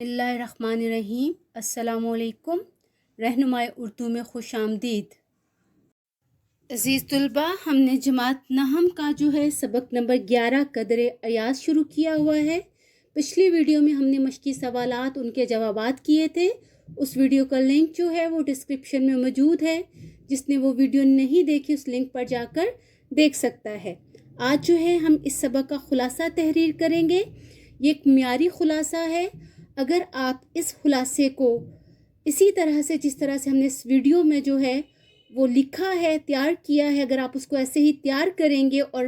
اللہ الرحمن الرحیم۔ السلام علیکم۔ رہنمائے اردو میں خوش آمدید۔ عزیز طلباء، ہم نے جماعت نہم کا جو ہے سبق نمبر 11 قدر ایاز شروع کیا ہوا ہے۔ پچھلی ویڈیو میں ہم نے مشقی سوالات ان کے جوابات کیے تھے۔ اس ویڈیو کا لنک جو ہے وہ ڈسکرپشن میں موجود ہے۔ جس نے وہ ویڈیو نہیں دیکھی اس لنک پر جا کر دیکھ سکتا ہے۔ آج جو ہے ہم اس سبق کا خلاصہ تحریر کریں گے۔ یہ ایک معیاری خلاصہ ہے۔ اگر آپ اس خلاصے کو اسی طرح سے جس طرح سے ہم نے اس ویڈیو میں جو ہے وہ لکھا ہے، تیار کیا ہے، اگر آپ اس کو ایسے ہی تیار کریں گے اور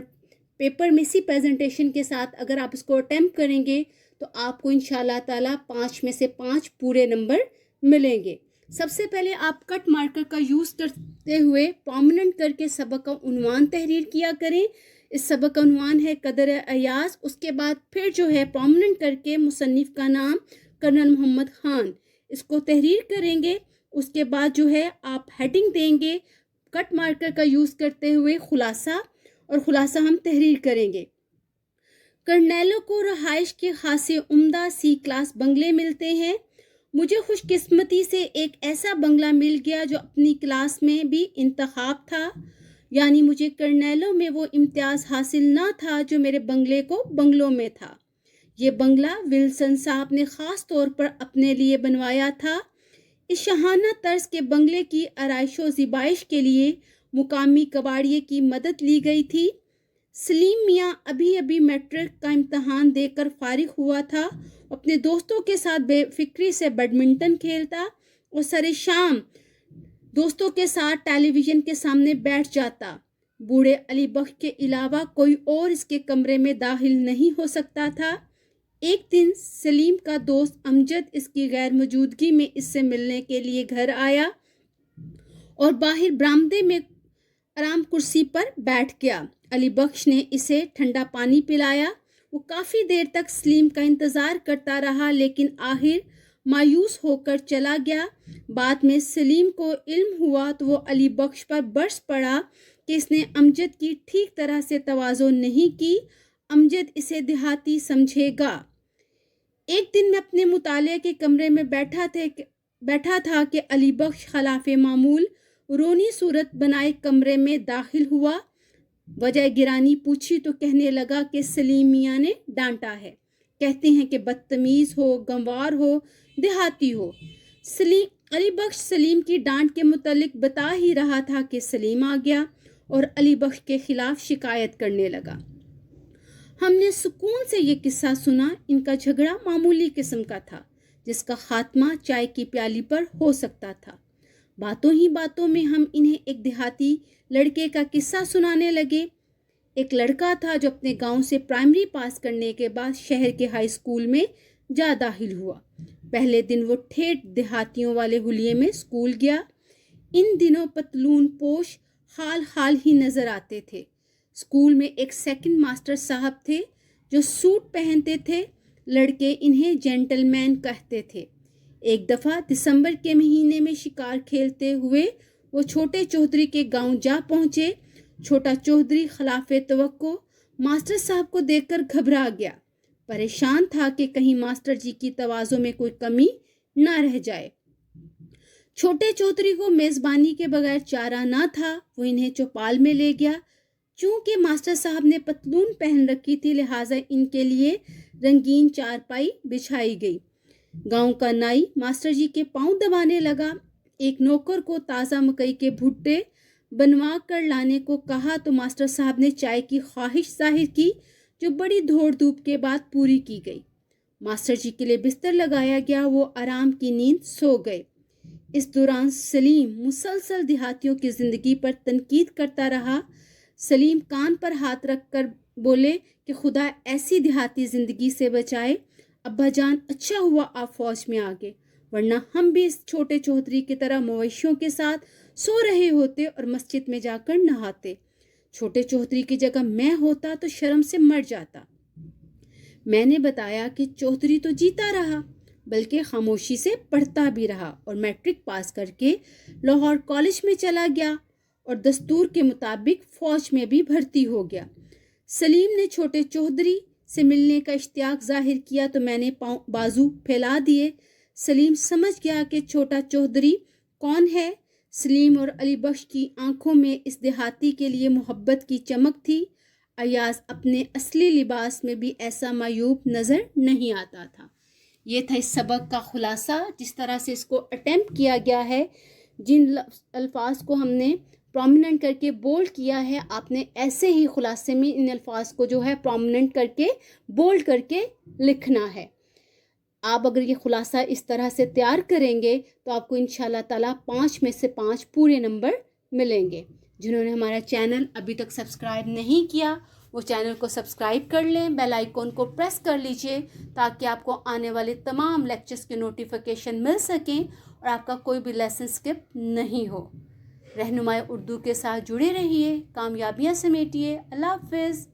پیپر میں اسی پریزنٹیشن کے ساتھ اگر آپ اس کو اٹیمپٹ کریں گے تو آپ کو انشاءاللہ تعالیٰ 5 میں سے 5 پورے نمبر ملیں گے۔ سب سے پہلے آپ کٹ مارکر کا یوز کرتے ہوئے پرومیننٹ کر کے سبق کا عنوان تحریر کیا کریں۔ اس سبق کا عنوان ہے قدر ایاز۔ اس کے بعد پھر جو ہے پرومیننٹ کر کے مصنف کا نام کرنل محمد خان، اس کو تحریر کریں گے۔ اس کے بعد جو ہے آپ ہیڈنگ دیں گے کٹ مارکر کا یوز کرتے ہوئے خلاصہ، اور خلاصہ ہم تحریر کریں گے۔ کرنیلوں کو رہائش کے خاصے عمدہ سی کلاس بنگلے ملتے ہیں۔ مجھے خوش قسمتی سے ایک ایسا بنگلہ مل گیا جو اپنی کلاس میں بھی انتخاب تھا، یعنی مجھے کرنیلوں میں وہ امتیاز حاصل نہ تھا جو میرے بنگلے کو بنگلوں میں تھا۔ یہ بنگلہ ولسن صاحب نے خاص طور پر اپنے لیے بنوایا تھا۔ اس شاہانہ طرز کے بنگلے کی آرائش و زیبائش کے لیے مقامی کباڑیے کی مدد لی گئی تھی۔ سلیم میاں ابھی میٹرک کا امتحان دے کر فارغ ہوا تھا۔ اپنے دوستوں کے ساتھ بے فکری سے بیڈمنٹن کھیلتا اور سر شام دوستوں کے ساتھ ٹیلی ویژن کے سامنے بیٹھ جاتا۔ بوڑھے علی بخش کے علاوہ کوئی اور اس کے کمرے میں داخل نہیں ہو سکتا تھا۔ ایک دن سلیم کا دوست امجد اس کی غیر موجودگی میں اس سے ملنے کے لیے گھر آیا اور باہر برآمدے میں آرام کرسی پر بیٹھ گیا۔ علی بخش نے اسے ٹھنڈا پانی پلایا۔ وہ کافی دیر تک سلیم کا انتظار کرتا رہا لیکن آخر مایوس ہو کر چلا گیا۔ بعد میں سلیم کو علم ہوا تو وہ علی بخش پر برس پڑا کہ اس نے امجد کی ٹھیک طرح سے تواضع نہیں کی۔ امجد اسے دیہاتی سمجھے گا۔ ایک دن میں اپنے مطالعے کے کمرے میں بیٹھا تھا کہ علی بخش خلاف معمول رونی صورت بنائے کمرے میں داخل ہوا۔ وجہ گرانی پوچھی تو کہنے لگا کہ سلیم میاں نے ڈانٹا ہے۔ کہتے ہیں کہ بدتمیز ہو، گنوار ہو، دیہاتی ہو۔ علی بخش سلیم کی ڈانٹ کے متعلق بتا ہی رہا تھا کہ سلیم آ گیا اور علی بخش کے خلاف شکایت کرنے لگا۔ ہم نے سکون سے یہ قصہ سنا۔ ان کا جھگڑا معمولی قسم کا تھا جس کا خاتمہ چائے کی پیالی پر ہو سکتا تھا۔ باتوں ہی باتوں میں ہم انہیں ایک دیہاتی لڑکے کا قصہ سنانے لگے۔ ایک لڑکا تھا جو اپنے گاؤں سے پرائمری پاس کرنے کے بعد شہر کے ہائی اسکول میں جا داخل ہوا۔ پہلے دن وہ ٹھیٹھ دیہاتیوں والے حلیے میں اسکول گیا۔ ان دنوں پتلون پوش حال ہی نظر آتے تھے۔ اسکول میں ایک سیکنڈ ماسٹر صاحب تھے جو سوٹ پہنتے تھے۔ لڑکے انہیں جینٹل مین کہتے تھے۔ ایک دفعہ دسمبر کے مہینے میں شکار کھیلتے ہوئے وہ چھوٹے چودھری کے گاؤں جا پہنچے۔ چھوٹا چودھری خلاف توقع ماسٹر صاحب کو دیکھ کر گھبرا گیا۔ پریشان تھا کہ کہیں ماسٹر جی کی تواضع میں کوئی کمی نہ رہ جائے۔ چھوٹے چودھری کو میزبانی کے بغیر چارہ نہ تھا۔ وہ انہیں چوپال میں لے گیا۔ چونکہ ماسٹر صاحب نے پتلون پہن رکھی تھی لہٰذا ان کے لیے رنگین چارپائی بچھائی گئی۔ گاؤں کا نائی ماسٹر جی کے پاؤں دبانے لگا۔ ایک نوکر کو تازہ مکئی کے بھٹے بنوا کر لانے کو کہا تو ماسٹر صاحب نے چائے کی خواہش ظاہر کی جو بڑی دوڑ دھوپ کے بعد پوری کی گئی۔ ماسٹر جی کے لیے بستر لگایا گیا۔ وہ آرام کی نیند سو گئے۔ اس دوران سلیم مسلسل دیہاتیوں کی زندگی پر تنقید کرتا رہا۔ سلیم کان پر ہاتھ رکھ کر بولے کہ خدا ایسی دیہاتی زندگی سے بچائے۔ ابا جان اچھا ہوا آپ فوج میں آ گئے، ورنہ ہم بھی اس چھوٹے چودھری کی طرح مویشیوں کے ساتھ سو رہے ہوتے اور مسجد میں جا کر نہاتے۔ چھوٹے چودھری کی جگہ میں ہوتا تو شرم سے مر جاتا۔ میں نے بتایا کہ چودھری تو جیتا رہا بلکہ خاموشی سے پڑھتا بھی رہا اور میٹرک پاس کر کے لاہور کالج میں چلا گیا اور دستور کے مطابق فوج میں بھی بھرتی ہو گیا۔ سلیم نے چھوٹے چودھری سے ملنے کا اشتیاق ظاہر کیا تو میں نے بازو پھیلا دیے۔ سلیم سمجھ گیا کہ چھوٹا چودھری کون ہے۔ سلیم اور علی بخش کی آنکھوں میں اس دیہاتی کے لیے محبت کی چمک تھی۔ ایاز اپنے اصلی لباس میں بھی ایسا معیوب نظر نہیں آتا تھا۔ یہ تھا اس سبق کا خلاصہ، جس طرح سے اس کو اٹیمپٹ کیا گیا ہے، جن الفاظ کو ہم نے پرومیننٹ کر کے بولڈ کیا ہے، آپ نے ایسے ہی خلاصے میں ان الفاظ کو جو ہے پرومیننٹ کر کے بولڈ کر کے لکھنا ہے۔ آپ اگر یہ خلاصہ اس طرح سے تیار کریں گے تو آپ کو انشاءاللہ تعالیٰ 5 میں سے 5 پورے نمبر ملیں گے۔ جنہوں نے ہمارا چینل ابھی تک سبسکرائب نہیں کیا وہ چینل کو سبسکرائب کر لیں، بیل آئیکن کو پریس کر لیجئے تاکہ آپ کو آنے والے تمام لیکچرز کے نوٹیفیکیشن مل سکیں اور آپ کا کوئی بھی لیسن سکپ نہیں ہو۔ رہنمائی اردو کے ساتھ جڑے رہیے، کامیابیاں سمیٹیے۔ اللہ حافظ۔